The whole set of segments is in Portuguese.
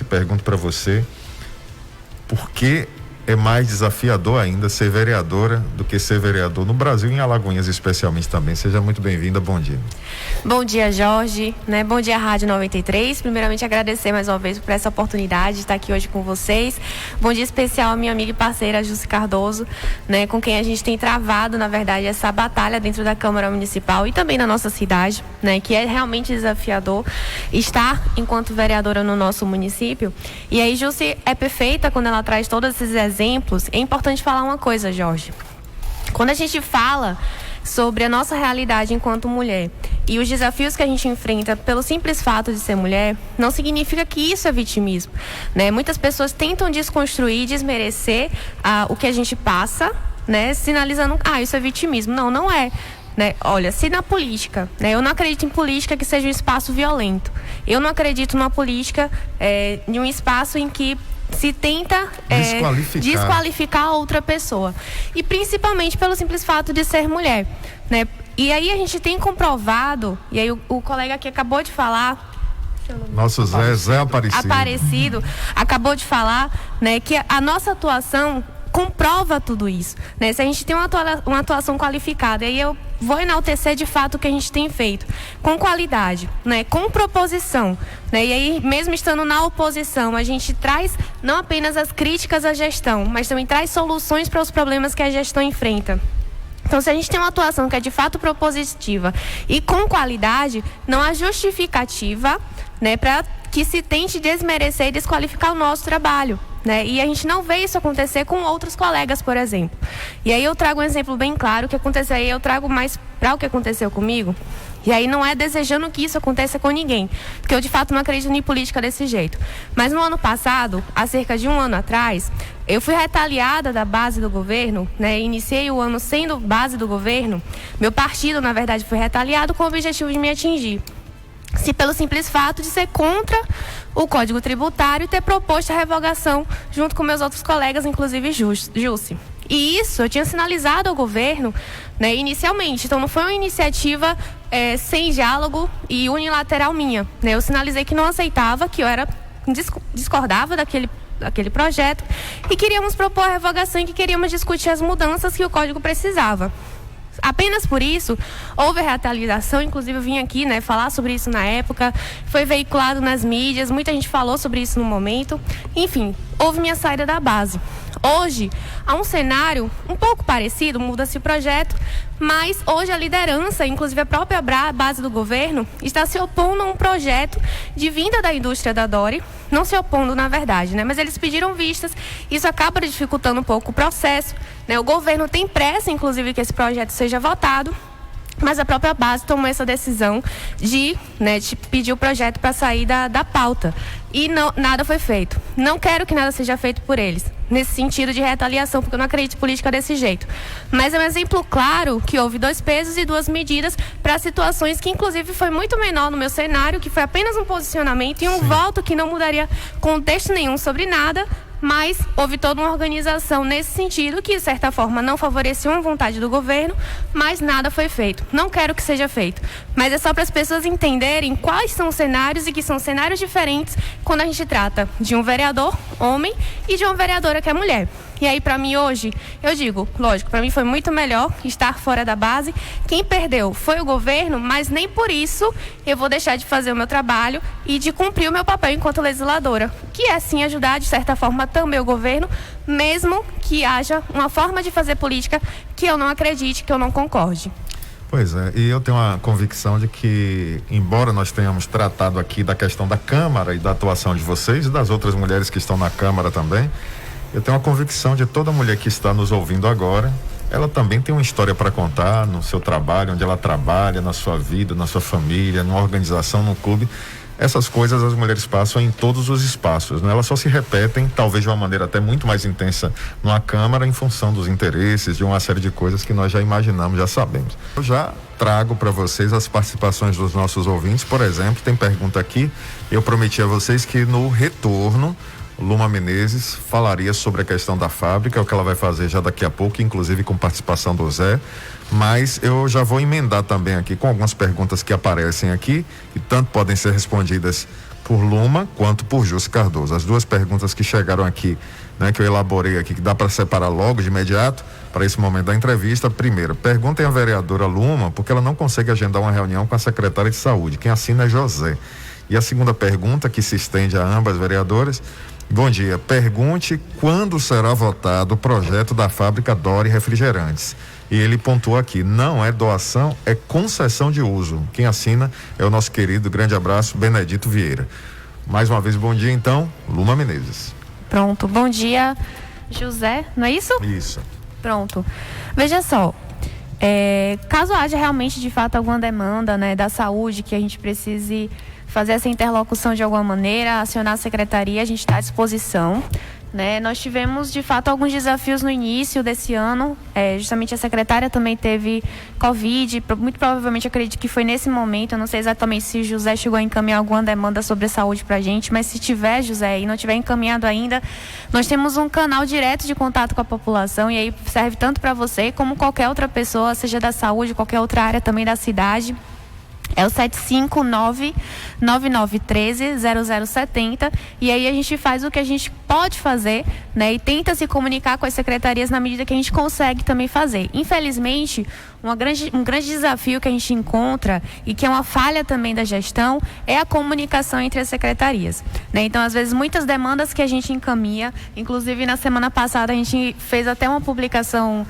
pergunto para você, por que é mais desafiador ainda ser vereadora do que ser vereador no Brasil e em Alagoinhas especialmente também? Seja muito bem-vinda, bom dia. Bom dia, Jorge, Bom dia, Rádio 93. Primeiramente, agradecer mais uma vez por essa oportunidade de estar aqui hoje com vocês. Bom dia especial à minha amiga e parceira, Jussi Cardoso, com quem a gente tem travado, na verdade, essa batalha dentro da Câmara Municipal e também na nossa cidade, que é realmente desafiador estar enquanto vereadora no nosso município. E aí, Jussi é perfeita quando ela traz todos esses exemplos. É importante falar uma coisa, Jorge. Quando a gente fala sobre a nossa realidade enquanto mulher e os desafios que a gente enfrenta pelo simples fato de ser mulher, não significa que isso é vitimismo, Muitas pessoas tentam desconstruir, desmerecer o que a gente passa, sinalizando, isso é vitimismo. Não, não é. Olha, se na política, eu não acredito em política que seja um espaço violento. Eu não acredito numa política de um espaço em que se tenta desqualificar outra pessoa. E principalmente pelo simples fato de ser mulher, E aí a gente tem comprovado, e aí o colega aqui acabou de falar, nosso Zé Aparecido acabou de falar, que a nossa atuação comprova tudo isso, Se a gente tem uma atuação qualificada, e aí eu vou enaltecer de fato o que a gente tem feito, com qualidade, com proposição, E aí, mesmo estando na oposição, a gente traz não apenas as críticas à gestão, mas também traz soluções para os problemas que a gestão enfrenta. Então, se a gente tem uma atuação que é de fato propositiva e com qualidade, não há justificativa, para que se tente desmerecer e desqualificar o nosso trabalho, E a gente não vê isso acontecer com outros colegas, por exemplo. E aí eu trago um exemplo bem claro que aconteceu aí, eu trago mais para o que aconteceu comigo. E aí não é desejando que isso aconteça com ninguém, porque eu de fato não acredito em política desse jeito. Mas no ano passado, há cerca de um ano atrás, eu fui retaliada da base do governo, Iniciei o ano sendo base do governo. Meu partido, na verdade, foi retaliado com o objetivo de me atingir. Se pelo simples fato de ser contra o Código Tributário e ter proposto a revogação junto com meus outros colegas, inclusive Jussi. E isso eu tinha sinalizado ao governo, inicialmente. Então não foi uma iniciativa sem diálogo e unilateral minha, Eu sinalizei que não aceitava, que eu discordava daquele projeto e queríamos propor a revogação e que queríamos discutir as mudanças que o Código precisava. Apenas por isso, houve a retaliação, inclusive eu vim aqui, falar sobre isso na época, foi veiculado nas mídias, muita gente falou sobre isso no momento, enfim, houve minha saída da base. Hoje, há um cenário um pouco parecido, muda-se o projeto, mas hoje a liderança, inclusive a própria base do governo, está se opondo a um projeto de vinda da indústria da Dori, não se opondo na verdade, mas eles pediram vistas, isso acaba dificultando um pouco o processo, O governo tem pressa, inclusive, que esse projeto seja votado, mas a própria base tomou essa decisão de pedir o projeto para sair da pauta. E nada foi feito. Não quero que nada seja feito por eles, nesse sentido de retaliação, porque eu não acredito em política desse jeito. Mas é um exemplo claro que houve 2 pesos e 2 medidas para situações que, inclusive, foi muito menor no meu cenário, que foi apenas um posicionamento e um voto que não mudaria contexto nenhum sobre nada, mas houve toda uma organização nesse sentido que, de certa forma, não favoreceu a vontade do governo, mas nada foi feito. Não quero que seja feito, mas é só para as pessoas entenderem quais são os cenários e que são cenários diferentes quando a gente trata de um vereador homem e de uma vereadora que é mulher. E aí, para mim, hoje, eu digo, lógico, para mim foi muito melhor estar fora da base. Quem perdeu foi o governo, mas nem por isso eu vou deixar de fazer o meu trabalho e de cumprir o meu papel enquanto legisladora, que é sim ajudar, de certa forma, também o governo, mesmo que haja uma forma de fazer política que eu não acredite, que eu não concorde. Pois é, e eu tenho uma convicção de que, embora nós tenhamos tratado aqui da questão da Câmara e da atuação de vocês e das outras mulheres que estão na Câmara também, eu tenho uma convicção de toda mulher que está nos ouvindo agora, ela também tem uma história para contar no seu trabalho, onde ela trabalha, na sua vida, na sua família, numa organização, num clube. Essas coisas as mulheres passam em todos os espaços, Elas só se repetem, talvez de uma maneira até muito mais intensa numa Câmara, em função dos interesses, de uma série de coisas que nós já imaginamos, já sabemos. Eu já trago para vocês as participações dos nossos ouvintes. Por exemplo, tem pergunta aqui, eu prometi a vocês que no retorno Luma Menezes falaria sobre a questão da fábrica, o que ela vai fazer já daqui a pouco, inclusive com participação do Zé, mas eu já vou emendar também aqui com algumas perguntas que aparecem aqui e tanto podem ser respondidas por Luma quanto por Jussi Cardoso. As duas perguntas que chegaram aqui, né, que eu elaborei aqui, que dá para separar logo de imediato para esse momento da entrevista. Primeiro, perguntem à vereadora Luma porque ela não consegue agendar uma reunião com a secretária de saúde. Quem assina é José. E a segunda pergunta, que se estende a ambas vereadoras: bom dia, pergunte quando será votado o projeto da fábrica Dori Refrigerantes. E ele pontuou aqui, não é doação, é concessão de uso. Quem assina é o nosso querido, grande abraço, Benedito Vieira. Mais uma vez, bom dia então, Luma Menezes. Pronto, bom dia, José, não é isso? Isso. Pronto. Veja só, caso haja realmente de fato alguma demanda, né, da saúde que a gente precise fazer essa interlocução de alguma maneira, acionar a secretaria, a gente está à disposição. Né? Nós tivemos, de fato, alguns desafios no início desse ano. Justamente a secretária também teve Covid, muito provavelmente acredito que foi nesse momento. Eu não sei exatamente se o José chegou a encaminhar alguma demanda sobre saúde para a gente, mas se tiver, José, e não tiver encaminhado ainda, nós temos um canal direto de contato com a população, e aí serve tanto para você como qualquer outra pessoa, seja da saúde, qualquer outra área também da cidade. É o 759-9913-0070, e aí a gente faz o que a gente pode fazer, né? E tenta se comunicar com as secretarias na medida que a gente consegue também fazer. Infelizmente, um grande desafio que a gente encontra e que é uma falha também da gestão é a comunicação entre as secretarias, né? Então, às vezes, muitas demandas que a gente encaminha, inclusive na semana passada a gente fez até uma publicação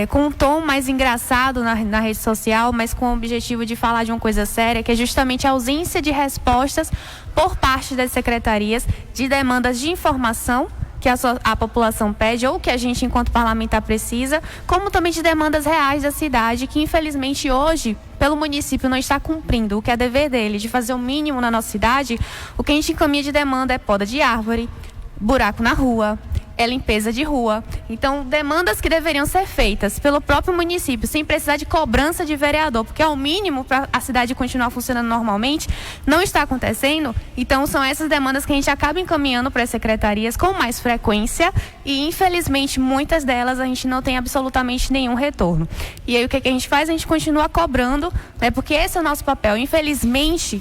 com um tom mais engraçado na rede social, mas com o objetivo de falar de uma coisa séria, que é justamente a ausência de respostas por parte das secretarias de demandas de informação que a população pede ou que a gente, enquanto parlamentar, precisa, como também de demandas reais da cidade, que infelizmente hoje, pelo município, não está cumprindo o que é dever dele, de fazer o mínimo na nossa cidade. O que a gente encaminha de demanda é poda de árvore, buraco na rua, é limpeza de rua. Então, demandas que deveriam ser feitas pelo próprio município, sem precisar de cobrança de vereador, porque é o mínimo para a cidade continuar funcionando normalmente, não está acontecendo. Então, são essas demandas que a gente acaba encaminhando para as secretarias com mais frequência e, infelizmente, muitas delas a gente não tem absolutamente nenhum retorno. E aí, o que a gente faz? A gente continua cobrando, né, porque esse é o nosso papel. Infelizmente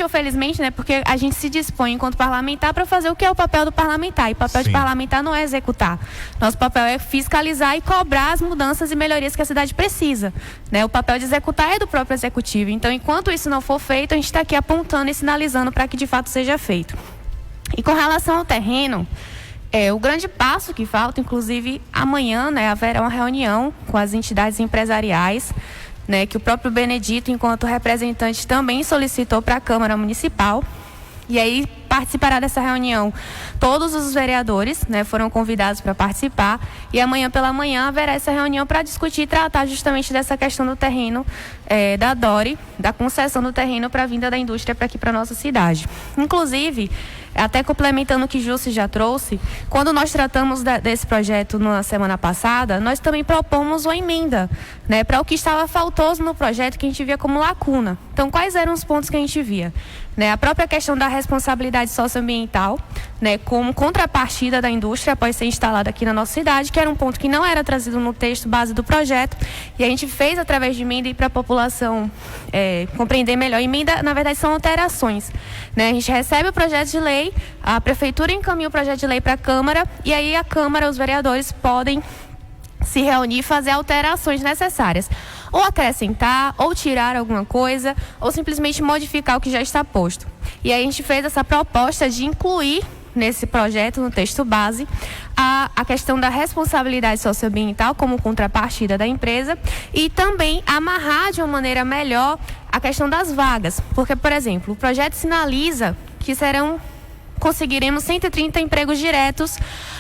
ou felizmente, né, porque a gente se dispõe enquanto parlamentar para fazer o que é o papel do parlamentar, e o papel de parlamentar não é executar. Nosso papel é fiscalizar e cobrar as mudanças e melhorias que a cidade precisa, né? O papel de executar é do próprio executivo. Então, enquanto isso não for feito, a gente está aqui apontando e sinalizando para que de fato seja feito. E com relação ao terreno, o grande passo que falta, inclusive amanhã, né, haverá uma reunião com as entidades empresariais, né, que o próprio Benedito, enquanto representante, também solicitou para a Câmara Municipal. E aí participará dessa reunião todos os vereadores, né, foram convidados para participar, e amanhã pela manhã haverá essa reunião para discutir e tratar justamente dessa questão do terreno da Dori, da concessão do terreno para a vinda da indústria para aqui, para a nossa cidade. Inclusive, até complementando o que Jussi já trouxe, quando nós tratamos desse projeto na semana passada, nós também propomos uma emenda, né, para o que estava faltoso no projeto, que a gente via como lacuna. Então, quais eram os pontos que a gente via? Né, a própria questão da responsabilidade socioambiental, né, como contrapartida da indústria após ser instalada aqui na nossa cidade, que era um ponto que não era trazido no texto base do projeto, e a gente fez através de emenda e para a população compreender melhor. Emenda, na verdade, são alterações, né? A gente recebe o projeto de lei, a prefeitura encaminha o projeto de lei para a Câmara, e aí a Câmara, os vereadores podem se reunir e fazer alterações necessárias, ou acrescentar, ou tirar alguma coisa, ou simplesmente modificar o que já está posto. E aí a gente fez essa proposta de incluir nesse projeto, no texto base, a questão da responsabilidade socioambiental como contrapartida da empresa, e também amarrar de uma maneira melhor a questão das vagas. Porque, por exemplo, o projeto sinaliza que conseguiremos 130 empregos diretos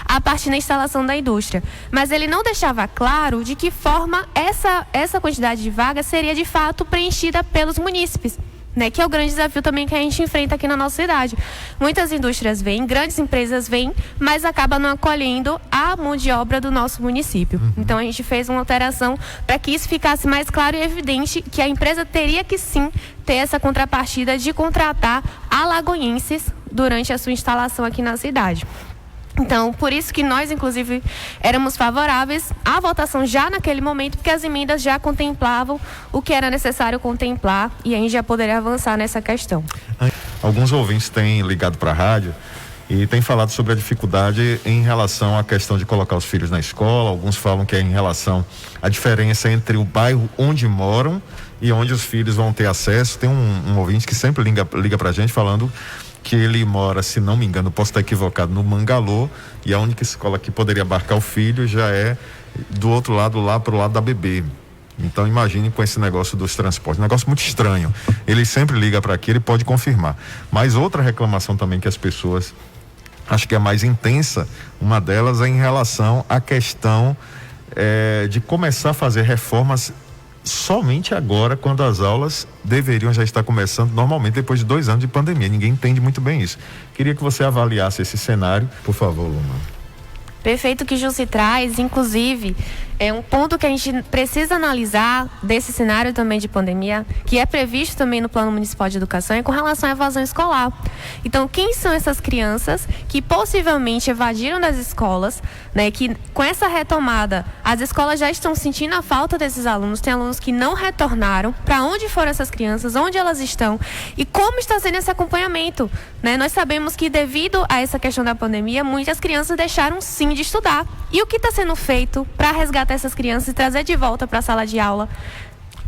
a partir da instalação da indústria. Mas ele não deixava claro de que forma essa quantidade de vagas seria de fato preenchida pelos munícipes, né? Que é o grande desafio também que a gente enfrenta aqui na nossa cidade. Muitas indústrias vêm, grandes empresas vêm, mas acabam não acolhendo a mão de obra do nosso município. Então a gente fez uma alteração para que isso ficasse mais claro e evidente, que a empresa teria que sim ter essa contrapartida de contratar alagoenses durante a sua instalação aqui na cidade. Então, por isso que nós, inclusive, éramos favoráveis à votação já naquele momento, porque as emendas já contemplavam o que era necessário contemplar e a gente já poderia avançar nessa questão. Alguns ouvintes têm ligado para a rádio e têm falado sobre a dificuldade em relação à questão de colocar os filhos na escola. Alguns falam que é em relação à diferença entre o bairro onde moram e onde os filhos vão ter acesso. Tem um ouvinte que sempre liga para a gente falando que ele mora, se não me engano, posso estar equivocado, no Mangalô, e a única escola que poderia abarcar o filho já é do outro lado, lá pro lado da BB. Então imagine com esse negócio dos transportes, um negócio muito estranho. Ele sempre liga para aqui, ele pode confirmar. Mas outra reclamação também que as pessoas, acho que é mais intensa, uma delas é em relação à questão de começar a fazer reformas somente agora, quando as aulas deveriam já estar começando normalmente depois de 2 anos de pandemia. Ninguém entende muito bem isso. Queria que você avaliasse esse cenário, por favor, Luma. Perfeito que Jussi traz, inclusive, é um ponto que a gente precisa analisar desse cenário também de pandemia, que é previsto também no Plano Municipal de Educação, é com relação à evasão escolar. Então, quem são essas crianças que possivelmente evadiram das escolas, né? Que com essa retomada, as escolas já estão sentindo a falta desses alunos, tem alunos que não retornaram, para onde foram essas crianças, onde elas estão e como está sendo esse acompanhamento, né? Nós sabemos que devido a essa questão da pandemia, muitas crianças deixaram sim de estudar. E o que está sendo feito para resgatar essas crianças e trazer de volta para a sala de aula?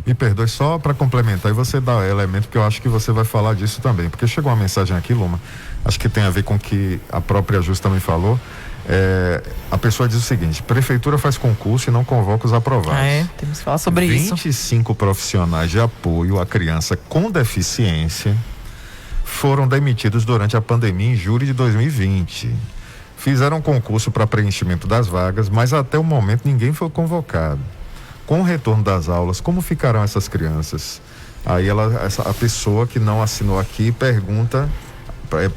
Me perdoe, só para complementar e você dar elemento, que eu acho que você vai falar disso também, porque chegou uma mensagem aqui, Luma, acho que tem a ver com o que a própria Jus também falou. A pessoa diz o seguinte: prefeitura faz concurso e não convoca os aprovados. Temos que falar sobre isso. 25 profissionais de apoio à criança com deficiência foram demitidos durante a pandemia em julho de 2020. Fizeram concurso para preenchimento das vagas, mas até o momento ninguém foi convocado. Com o retorno das aulas, como ficarão essas crianças? Aí a pessoa que não assinou aqui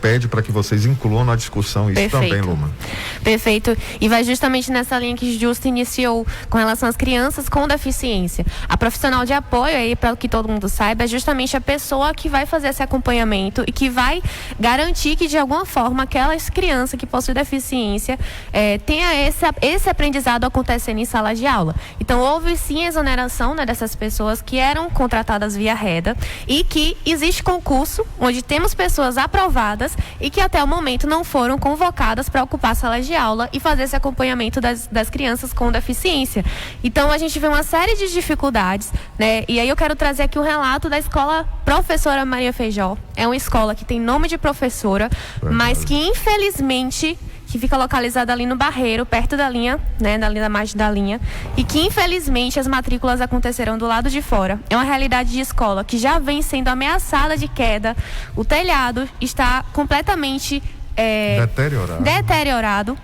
pede para que vocês incluam na discussão isso. Perfeito. Também, Luma. Perfeito. E vai justamente nessa linha que Justo iniciou com relação às crianças com deficiência. A profissional de apoio, aí, para que todo mundo saiba, é justamente a pessoa que vai fazer esse acompanhamento e que vai garantir que, de alguma forma, aquelas crianças que possuem deficiência tenha esse aprendizado acontecendo em sala de aula. Então, houve sim exoneração, né, dessas pessoas que eram contratadas via REDA e que existe concurso onde temos pessoas aprovadas e que até o momento não foram convocadas para ocupar salas de aula e fazer esse acompanhamento das crianças com deficiência. Então a gente vê uma série de dificuldades, né? E aí eu quero trazer aqui o relato da escola Professora Maria Feijó. É uma escola que tem nome de professora, mas que infelizmente que fica localizada ali no Barreiro, perto da linha, né, da margem da linha, e que infelizmente as matrículas aconteceram do lado de fora. É uma realidade de escola que já vem sendo ameaçada de queda. O telhado está completamente deteriorado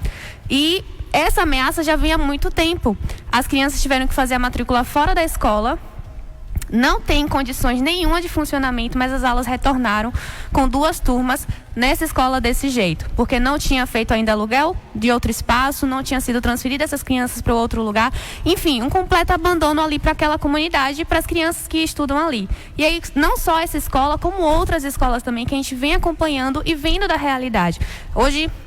e essa ameaça já vem há muito tempo. As crianças tiveram que fazer a matrícula fora da escola. Não tem condições nenhuma de funcionamento, mas as aulas retornaram com 2 turmas nessa escola desse jeito, porque não tinha feito ainda aluguel de outro espaço, não tinha sido transferido essas crianças para outro lugar, enfim, um completo abandono ali para aquela comunidade e para as crianças que estudam ali. E aí, não só essa escola, como outras escolas também que a gente vem acompanhando e vendo da realidade.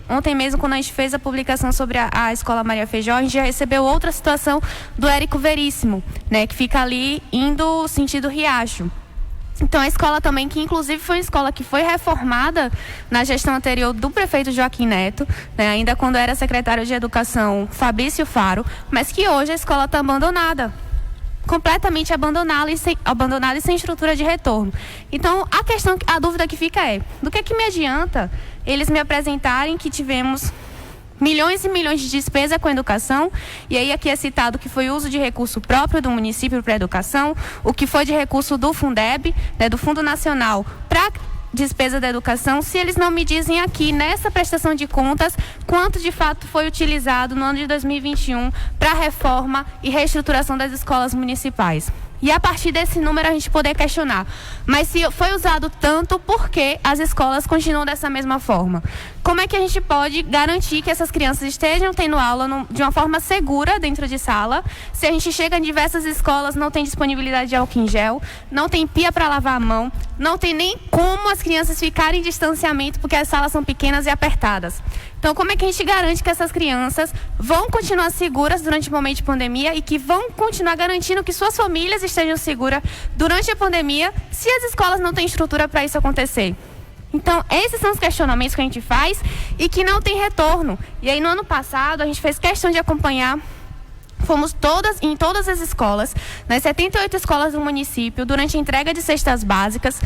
Ontem mesmo, quando a gente fez a publicação sobre a escola Maria Feijó, a gente já recebeu outra situação do Érico Veríssimo, né, que fica ali indo sentido Riacho. Então, a escola também, que inclusive foi uma escola que foi reformada na gestão anterior do prefeito Joaquim Neto, né, ainda quando era secretário de Educação Fabrício Faro, mas que hoje a escola está abandonada. Completamente abandonada e sem estrutura de retorno. Então, a dúvida que fica é: do que me adianta eles me apresentarem que tivemos milhões e milhões de despesa com a educação, e aí aqui é citado que foi uso de recurso próprio do município para a educação, o que foi de recurso do Fundeb, né, do Fundo Nacional, para despesa da educação, se eles não me dizem aqui nessa prestação de contas quanto de fato foi utilizado no ano de 2021 para a reforma e reestruturação das escolas municipais. E a partir desse número a gente poder questionar. Mas se foi usado tanto, por que as escolas continuam dessa mesma forma? Como é que a gente pode garantir que essas crianças estejam tendo aula de uma forma segura dentro de sala? Se a gente chega em diversas escolas, não tem disponibilidade de álcool em gel, não tem pia para lavar a mão, não tem nem como as crianças ficarem em distanciamento porque as salas são pequenas e apertadas. Então, como é que a gente garante que essas crianças vão continuar seguras durante o momento de pandemia e que vão continuar garantindo que suas famílias estejam seguras durante a pandemia, se as escolas não têm estrutura para isso acontecer? Então, esses são os questionamentos que a gente faz e que não tem retorno. E aí, no ano passado, a gente fez questão de acompanhar. Fomos em todas as escolas, nas 78 escolas do município, durante a entrega de cestas básicas,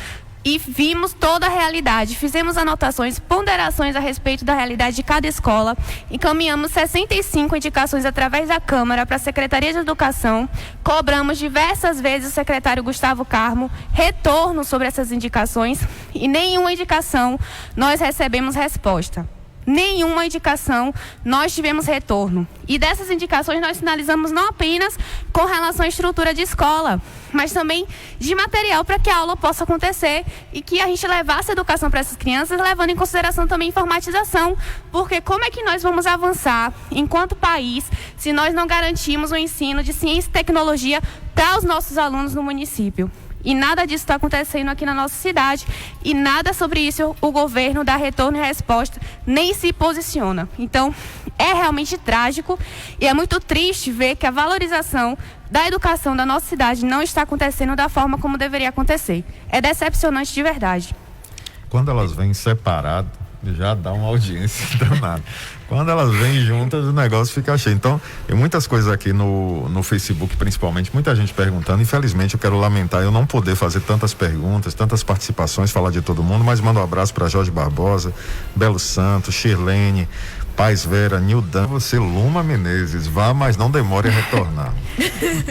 e vimos toda a realidade. Fizemos anotações, ponderações a respeito da realidade de cada escola. Encaminhamos 65 indicações através da Câmara para a Secretaria de Educação. Cobramos diversas vezes o secretário Gustavo Carmo retorno sobre essas indicações e nenhuma indicação nós recebemos resposta. Nenhuma indicação nós tivemos retorno. E dessas indicações nós finalizamos não apenas com relação à estrutura de escola, mas também de material para que a aula possa acontecer e que a gente levasse a educação para essas crianças, levando em consideração também informatização. Porque como é que nós vamos avançar enquanto país se nós não garantimos o ensino de ciência e tecnologia para os nossos alunos no município? E nada disso está acontecendo aqui na nossa cidade e nada sobre isso o governo dá retorno e resposta, nem se posiciona. Então, é realmente trágico e é muito triste ver que a valorização da educação da nossa cidade não está acontecendo da forma como deveria acontecer. É decepcionante de verdade. Quando elas vêm separadas, já dá uma audiência danada. Quando elas vêm juntas, o negócio fica cheio. Então, tem muitas coisas aqui no Facebook, principalmente, muita gente perguntando. Infelizmente, eu quero lamentar eu não poder fazer tantas perguntas, tantas participações, falar de todo mundo, mas mando um abraço para Jorge Barbosa, Belo Santos, Shirlene, Paz Vera, Nildan, você, Luma Menezes, vá, mas não demore a retornar.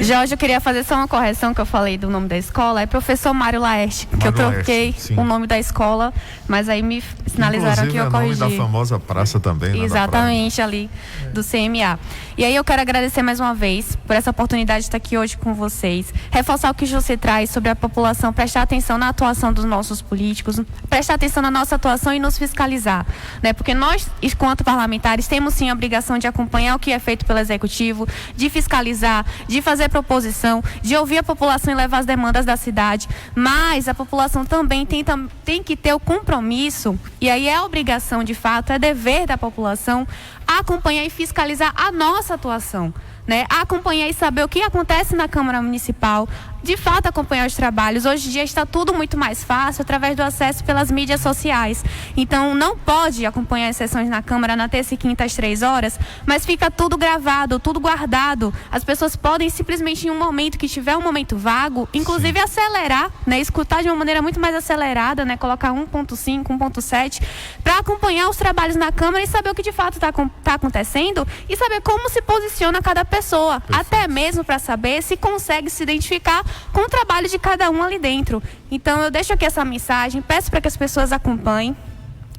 Jorge, eu queria fazer só uma correção que eu falei do nome da escola, é professor Mário Laerte, que eu troquei o nome da escola, mas aí me sinalizaram que eu corrigi. É o nome da famosa praça também, né? Exatamente, ali do CMA. E aí eu quero agradecer mais uma vez por essa oportunidade de estar aqui hoje com vocês, reforçar o que você traz sobre a população, prestar atenção na atuação dos nossos políticos, prestar atenção na nossa atuação e nos fiscalizar, né? Porque nós, enquanto parlamentares, temos sim a obrigação de acompanhar o que é feito pelo Executivo, de fiscalizar, de fazer proposição, de ouvir a população e levar as demandas da cidade, mas a população também tem que ter o compromisso, e aí é a obrigação de fato, é dever da população acompanhar e fiscalizar a nossa atuação, né? Acompanhar e saber o que acontece na Câmara Municipal, de fato acompanhar os trabalhos. Hoje em dia está tudo muito mais fácil através do acesso pelas mídias sociais. Então não pode acompanhar as sessões na Câmara na terça e quinta às 3 horas, mas fica tudo gravado, tudo guardado. As pessoas podem simplesmente em um momento que tiver um momento vago, inclusive acelerar, né? Escutar de uma maneira muito mais acelerada, né? Colocar 1.5, 1.7, para acompanhar os trabalhos na Câmara e saber o que de fato está acontecendo e saber como se posiciona cada pessoa. Perfeito. Até mesmo para saber se consegue se identificar com o trabalho de cada um ali dentro. Então eu deixo aqui essa mensagem, peço para que as pessoas acompanhem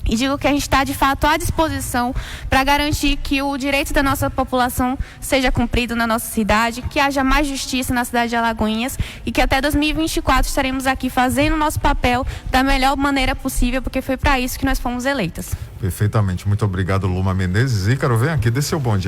e digo que a gente está de fato à disposição para garantir que o direito da nossa população seja cumprido na nossa cidade, que haja mais justiça na cidade de Alagoinhas e que até 2024 estaremos aqui fazendo o nosso papel da melhor maneira possível, porque foi para isso que nós fomos eleitas. Perfeitamente, muito obrigado, Luma Menezes. Ícaro, vem aqui, dê seu bom dia.